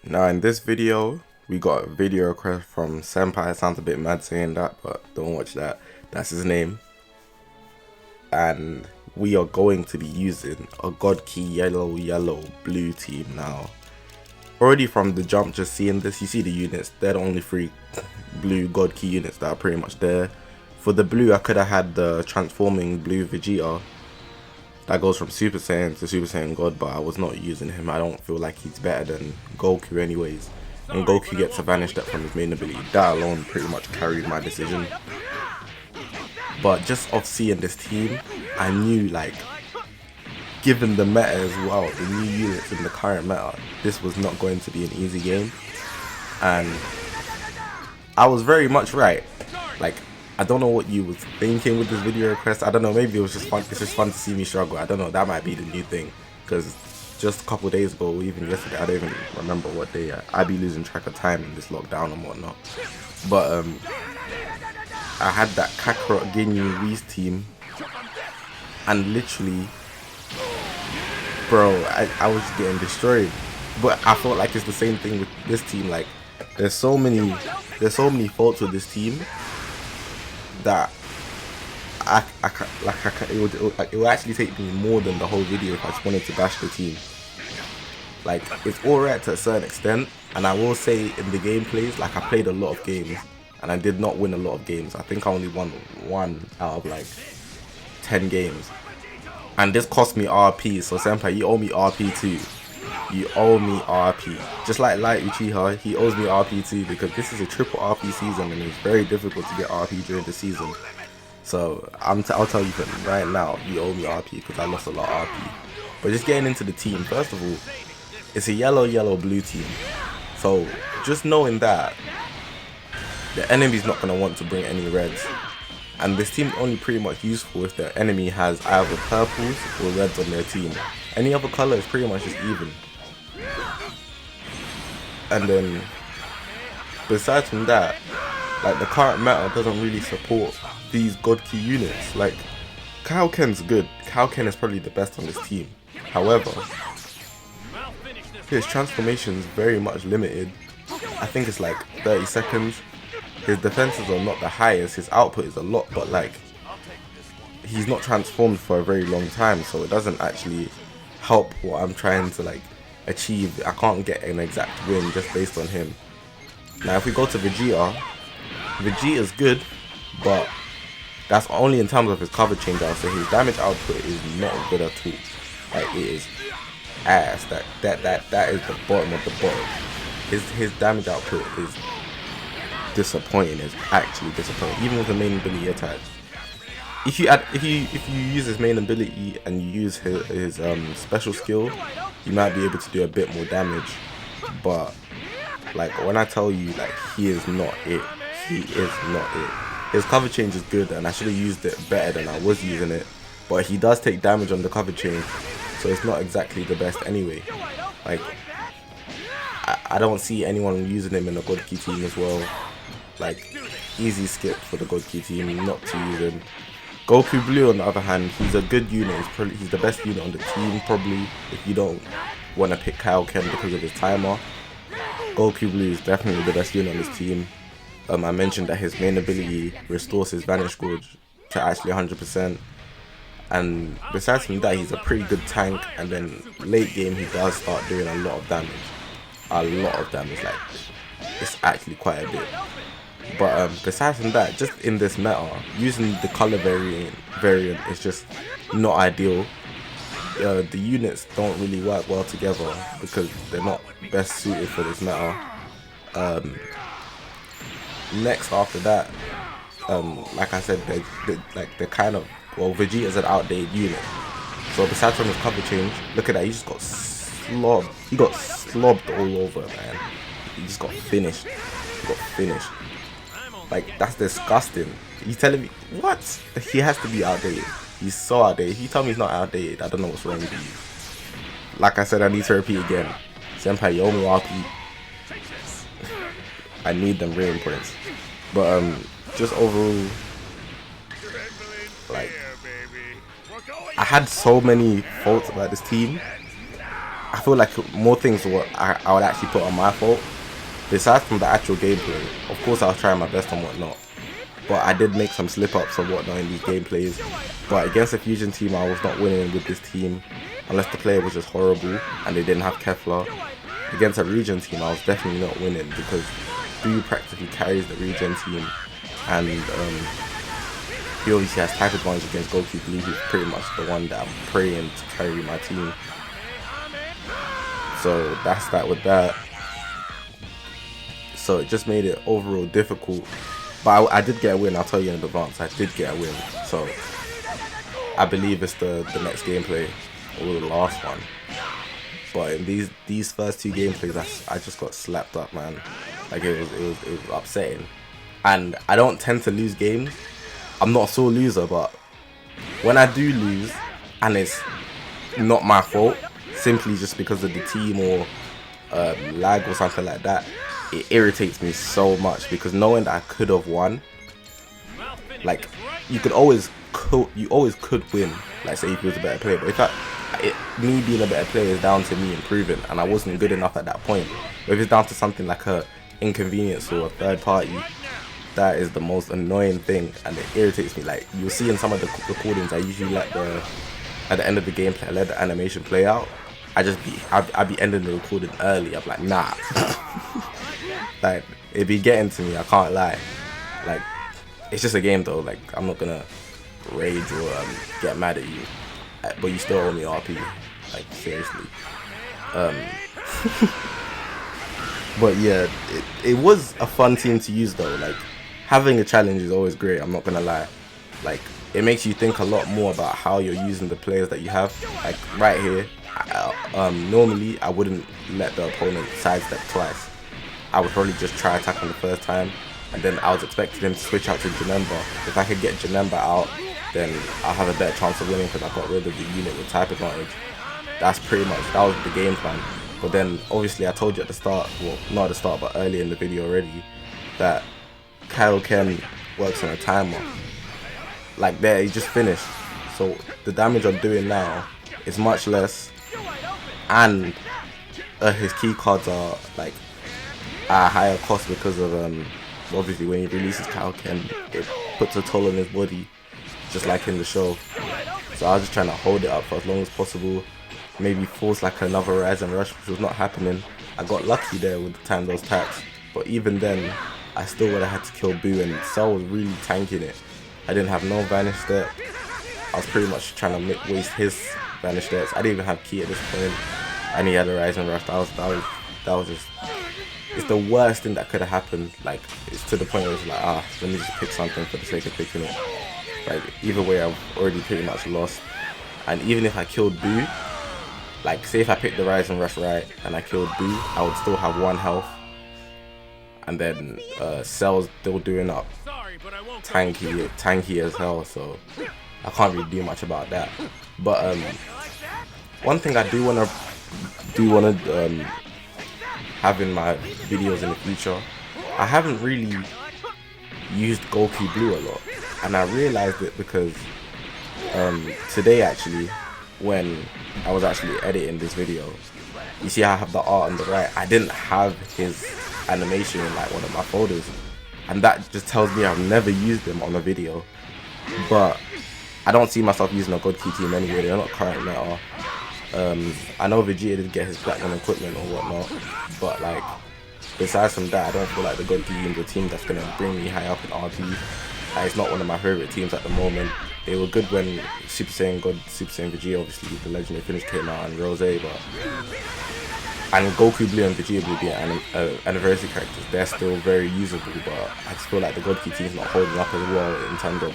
Now in this video, we got a video request from Senpai. It sounds a bit mad saying that, but don't watch that. That's his name. And we are going to be using a God Key yellow blue team now. Already from the jump, just seeing this, you see the units, they're the only 3 blue God Key units that are pretty much there. For the blue, I could have had the transforming blue Vegeta that goes from Super Saiyan to Super Saiyan God, but I was not using him. I don't feel like he's better than Goku anyways. And Goku gets a vanish step from his main ability. That alone pretty much carried my decision. But just off seeing this team, I knew, like, given the meta as well, the new units in the current meta, this was not going to be an easy game. And I was very much right. Like, I don't know what you was thinking with this video request. I don't know, maybe it was just fun. It's just fun to see me struggle. I don't know, that might be the new thing. Because just a couple days ago, or even yesterday, I don't even remember what day. I be losing track of time in this lockdown and whatnot. But I had that Kakarot, Ginyu, Whis team. And literally, bro, I was just getting destroyed. But I felt like it's the same thing with this team. Like, there's so many faults with this team that it would actually take me more than the whole video if I just wanted to bash the team. Like, it's alright to a certain extent, and I will say in the gameplays, like, I played a lot of games and I did not win a lot of games. I think I only won 1 out of like 10 games, and this cost me RP. So Senpai, you owe me RP too. You owe me RP. Just like Light Uchiha, he owes me RP too, because this is a triple RP season and it's very difficult to get RP during the season. So I'll tell you right now, you owe me RP because I lost a lot of RP. But just getting into the team, first of all, it's a yellow blue team. So just knowing that the enemy's not going to want to bring any reds. And this team's only pretty much useful if the enemy has either purples or reds on their team. Any other color is pretty much just even. And then, besides from that, like, the current meta doesn't really support these God Key units. Like, Kaioken's good. Kaioken is probably the best on this team. However, his transformation is very much limited. I think it's like 30 seconds. His defenses are not the highest. His output is a lot, but like, he's not transformed for a very long time, so it doesn't actually help what I'm trying to like achieve. I can't get an exact win just based on him. Now if we go to Vegeta, Vegeta's good, but that's only in terms of his cover change. I'll say his damage output is not good at all. Like, it is ass. That is the bottom of the bottom. His damage output is disappointing. It's actually disappointing, even with the main ability attached. If you use his main ability and you use his special skill, you might be able to do a bit more damage. But like, when I tell you, like, he is not it. He is not it. His cover change is good, and I should have used it better than I was using it. But he does take damage on the cover change, so it's not exactly the best anyway. Like, I don't see anyone using him in the God Key team as well. Like, easy skip for the God Key team, not to use him. Goku Blue, on the other hand, he's a good unit. He's the best unit on the team, probably, if you don't want to pick Kaioken because of his timer. Goku Blue is definitely the best unit on this team. I mentioned that his main ability restores his Vanish Gorge to actually 100%. And besides from that, he's a pretty good tank. And then late game, he does start doing a lot of damage. Like, it's actually quite a bit. But besides from that, just in this meta, using the color variant is just not ideal. The units don't really work well together because they're not best suited for this meta. Next after that, like I said, they're kind of, well, Vegeta's an outdated unit. So besides from his cover change, look at that, he just got slobbed. He got slobbed all over, man. He just got finished. Like, that's disgusting. You telling me what? He has to be outdated. He's so outdated. If you tell me he's not outdated, I don't know what's wrong with you. Like I said, I need to repeat again. Senpai, you owe me RP. I need them rating points. But just overall, like, I had so many faults about this team. I feel like more things I would actually put on my fault. Besides from the actual gameplay, of course I was trying my best and whatnot, but I did make some slip-ups and whatnot in these gameplays. But against a Fusion team, I was not winning with this team, unless the player was just horrible and they didn't have Kefla. Against a Region team, I was definitely not winning because Boo practically carries the Region team, and he obviously has type advantage against Goku Blue, who's pretty much the one that I'm praying to carry my team. So that's that with that. So it just made it overall difficult. But I did get a win, I'll tell you in advance, I did get a win. So I believe it's the next gameplay, or the last one. But in these first two gameplays, I just got slapped up, man. Like, it was upsetting. And I don't tend to lose games. I'm not a sore loser, but when I do lose, and it's not my fault, simply just because of the team or lag or something like that, it irritates me so much, because knowing that I could have won, like, you always could win, like, say if you was a better player. But me being a better player is down to me improving, and I wasn't good enough at that point. But if it's down to something like a inconvenience or a third party, that is the most annoying thing, and it irritates me. Like, you'll see in some of the recordings, I usually at the end of the gameplay, I let the animation play out. I'd be ending the recording early. I'm like, nah. Like, it'd be getting to me, I can't lie. Like, it's just a game though. Like, I'm not gonna rage or get mad at you, but you still owe me RP. Like, seriously. But yeah, it was a fun team to use though. Like, having a challenge is always great, I'm not gonna lie. Like, it makes you think a lot more about how you're using the players that you have. Like, right here, normally I wouldn't let the opponent sidestep twice. I would probably just try attacking the first time, and then I was expecting him to switch out to Janemba. If I could get Janemba out, then I'll have a better chance of winning because I got rid of the unit with type advantage. That was the game plan. But then obviously I told you at the start, well, not at the start but earlier in the video already, that Kaioken works on a timer. Like, there, he just finished. So the damage I'm doing now is much less, and his key cards are like at a higher cost because of obviously when he releases Kaioken, it puts a toll on his body, just like in the show. So I was just trying to hold it up for as long as possible, maybe force like another Rise and Rush, which was not happening. I got lucky there with the time those taps, but even then I still would have had to kill Boo, and Cell was really tanking it. I didn't have no vanish step. I was pretty much trying to waste his vanish steps. I didn't even have key at this point, and he had a Rise and Rush. That was just, it's the worst thing that could have happened. Like, it's to the point where it's like, let me just pick something for the sake of picking it. Like, either way, I've already pretty much lost. And even if I killed Boo, like, say if I picked the Rise and Rush right and I killed Boo, I would still have 1 health. And then Cell's still doing up tanky as hell, so I can't really do much about that. But one thing I do wanna have in my videos in the future, I haven't really used Goku Blue a lot, and I realized it because today actually, when I was actually editing this video, you see how I have the art on the right, I didn't have his animation in like one of my folders, and that just tells me I've never used him on a video. But I don't see myself using a God Key team anyway, they're not current meta. I know Vegeta did get his platinum equipment or whatnot, but like, besides from that, I don't feel like the God Key team is a team that's gonna bring me high up in RP. It's not one of my favorite teams at the moment. They were good when Super Saiyan God, Super Saiyan Vegeta, obviously the legendary finish came out, and Rose, and Goku Blue and Vegeta Blue being anniversary characters, they're still very usable, but I just feel like the God Key team's not holding up as well in terms of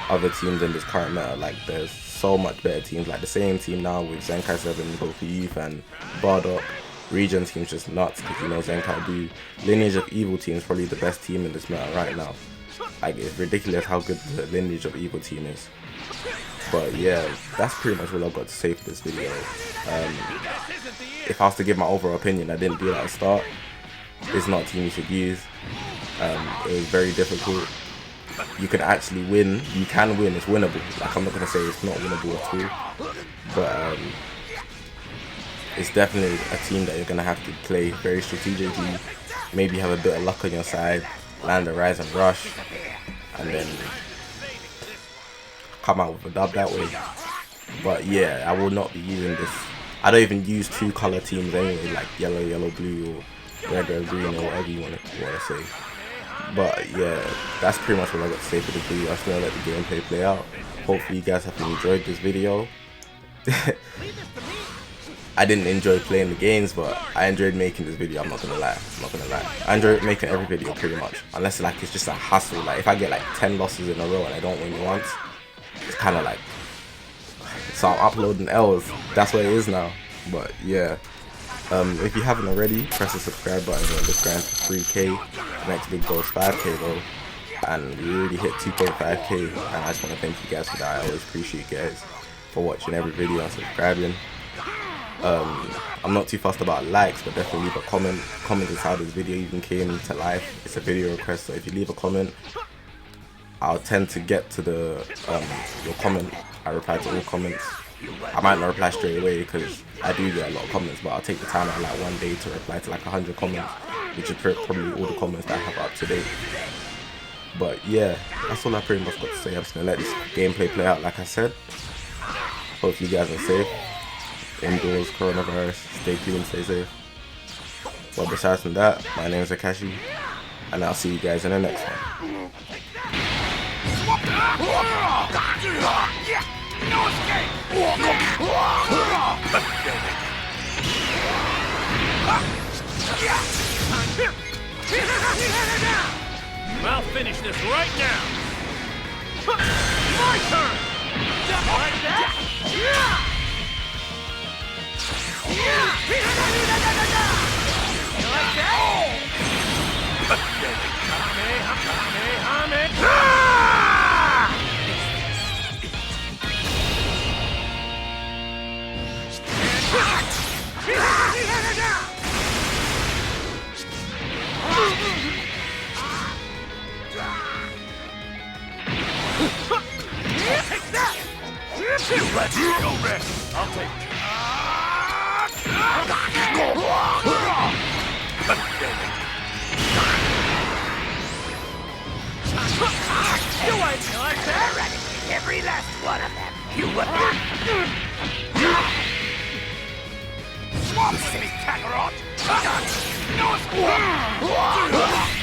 other teams in this current meta. Like, there's so much better teams, like the same team now with Zenkai 7, Goku Youth and Bardock. Region team's just nuts because, you know, Zenkai do. Lineage of Evil team is probably the best team in this meta right now. Like, it's ridiculous how good the lineage of Evil Team is. But yeah, that's pretty much what I've got to say for this video. If I was to give my overall opinion, I didn't do that at the start. It's not a team you should use. It was very difficult. You can actually win. You can win. It's winnable. Like, I'm not gonna say it's not winnable at all, but it's definitely a team that you're gonna have to play very strategically. Maybe have a bit of luck on your side, land a rise and rush, and then come out with a dub that way. But yeah, I will not be using this. I don't even use 2-color teams anyway, like yellow, yellow, blue, or red, red, green, or whatever you want to say. But yeah, that's pretty much what I got to say for this video. I'm just gonna let the gameplay play out. Hopefully you guys have enjoyed this video. I didn't enjoy playing the games, but I enjoyed making this video. I'm not gonna lie. I enjoy making every video pretty much, unless like it's just a hassle. Like if I get like 10 losses in a row and I don't win once, it's kind of like, so I'm uploading L's. That's what it is now. But yeah, if you haven't already, press the subscribe button. Let's grind for 3K. Next big goal is 5K though, and we already hit 2.5K. And I just want to thank you guys for that. I always appreciate you guys for watching every video and subscribing. I'm not too fussed about likes, but definitely leave a comment. Comment is how this video even came to life. It's a video request, so if you leave a comment, I'll tend to get to your comment. I reply to all comments. I might not reply straight away because I do get a lot of comments, but I'll take the time out like one day to reply to like 100 comments, which is probably all the comments that I have up to date. But yeah, that's all I pretty much got to say. I'm just gonna let this gameplay play out like I said. Hopefully you guys are safe. Indoors, coronavirus, stay clean, stay safe. But besides from that, my name is Akashi, and I'll see you guys in the next one. I'll finish this right now. My turn. Like that? Yeah. You like that? Take that! You let me go, Red. I'll take it. You ain't like that! Eradicate every last one of them! You let me! Swamp me, Kakarot! No!